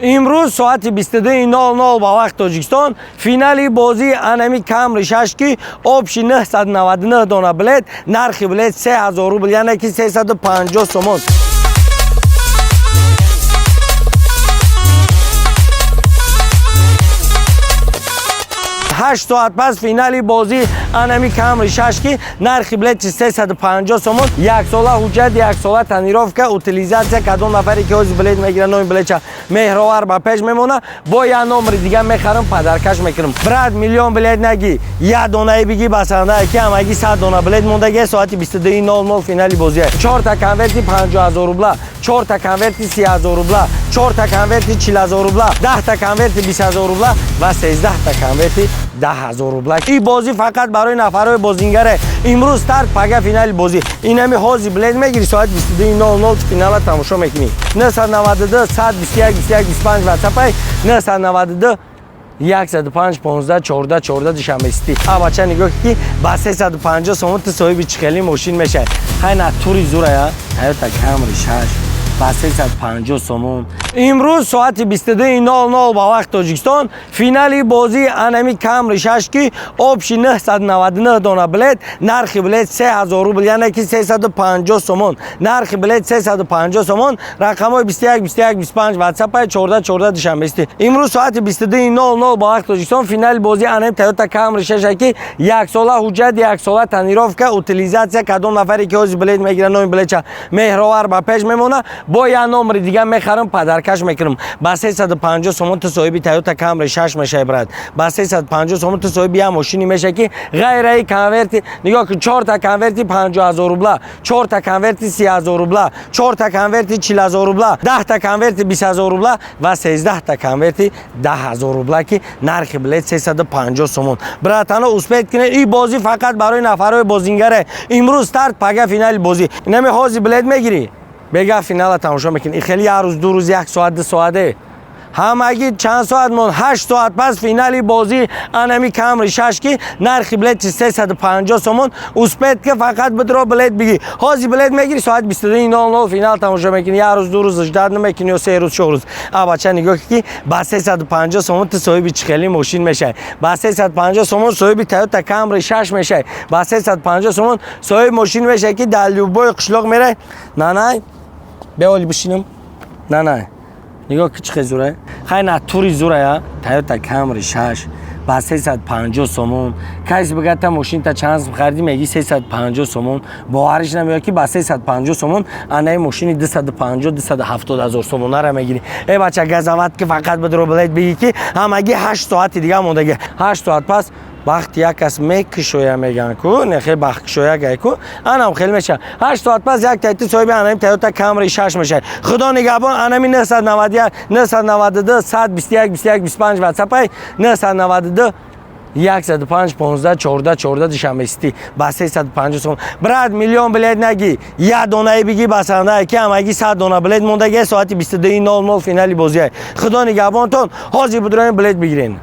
امروز ساعت 22:00 با وقت تاجیکستان فینالی بازی انمی کامری 6 کی آبشی 999 دانه بلیت نرخ بلیت 3000 روبل یعنی که 350 سومون. 8 ساعت پس فینالی بازی انمی کامری 6 کی نرخ بلیت 350 سومون. یک ساله حجت، یک ساله تنیروفکا، اوتیلیزاسیا کدوم نفری که از بلیت میگیرن نوع بلیت مهراور با پیش میمونه با یه نمر دیگه میخرم پدرکش میکنم. برات میلیون بلیت نگی یا دونه بگی بسنده که همگی 100 دونه بلیت مونده. ساعت 22:00 فینالی بازی 4 تا کنورتی 50000 روبل، 4 تا کنورتی 30000 روبل، 4 تا کنورتی 40000 روبل، 10 تا کنورتی 20000 روبل و 13 تا کنورتی 10000 روبل. این بازی فقط برای نفرای بازیگره. امروز استارت پگه فینال بازی اینمی حاضی بلیت میگیری ساعت 22:00 فینال تماشا میکنی. 992 121 21 25 واتساپ 992 105 15 14 14 دوشنبه استی. بچه نگاه کی با 350 سومون تو صاحب چخلی ماشین میشه. خیلی توری زوره یا تا کامری 6 با 350 سومون. امروز ساعت 22:00 با وقت تاجیکستان فینالی بازی انمی کامری 6 کی آبشی 999 دانه بلیت نرخ بلیت 3000 روبل یعنی که 350 سومون. نرخ بلیت 350 سومون. رقمای 21 21 25 واتساپ 14 14 دوشنبه استی. امروز ساعت 22:00 با وقت تاجیکستان فینال بازی انمی تویوتا کامری 6 کی یک ساله حجت، یک ساله تنیروفکا، اوتیلیزاسیا کدوم نفری که از بلیت میگیرن نوع بلیت مهراور با پیش میمونه با یه نمر دیگه میخرم پدرکش میکنم. با 350 سومون تو صاحب تویوتا کامری 6 میشه برات. با 350 سومون تو صاحب یه ماشینی میشه که غیر ای کنورتی نگاه کن 4 تا کنورتی 50000 روبل، 4 تا کنورتی 30000 روبل، 4 تا کنورتی 40000 روبل، 10 تا کنورتی 20000 روبل و 13 تا کنورتی 10000 روبل که نرخ بلیت 350 سومون. براتانا اسپیت کنه این بازی فقط برای نفرای بازیگره. امروز استارت پگه فینال بازی نمی حاضی بلیت میگیری بگه فینال تماشا میکنی. خیلی یه روز دو روز 1 ساعت 2 ساعته همگی چند ساعت مون 8 ساعت پس فینالی بازی انمی کامری 6 کی نرخ بلیت 350 سومون. اسپیت که فقط بدرو بلیت بگی حاضی بلیت میگیری ساعت 22:00 فینال تماشا میکنی. یه روز دو روز اجداد نمیکنی و 3 روز 4 روز. بچه نگاه کی با 350 سومون تو صاحب چخلی ماشین میشه. با 350 سومون صاحب تویوتا کامری 6 میشه. با 350 سومون صاحب ماشین میشه که در لوبای قشلاق میره. نه بیاولی بشینم. نه نگاه که چه زوره. خیلی توری زوره یا تویوتا کامری 6 با 350 سومون. کسی بگه تا ماشین تا چند خریدی میگی 350 سومون. باورش نمیاد که با 350 سومون انای ماشین 250 270 هزار سومون را میگیری. ای بچه گزمت که فقط بدرو بلیت بگی که همگی 8 ساعت دیگه مونده. 8 ساعت پس وقتی یک کس میکشویا میگن کو نخیر بخشویا گای کو انم خیلی میشه. 8 ساعت پس یک تایت صاحب انم تویوتا کامری 6 میشه. خدا نگهبان انمی 991 992 121 21 25 واتساپ 992 105 15 14 14 دوشنبه استی با 350 سومون. برات میلیون بلیت نگی یا دونه بگی بسنده که همگی 100 دونه بلیت مونده. ساعت 22:00 فینالی بازی. خدا نگهبانتون حاضر بدرین بلیت بگیرین.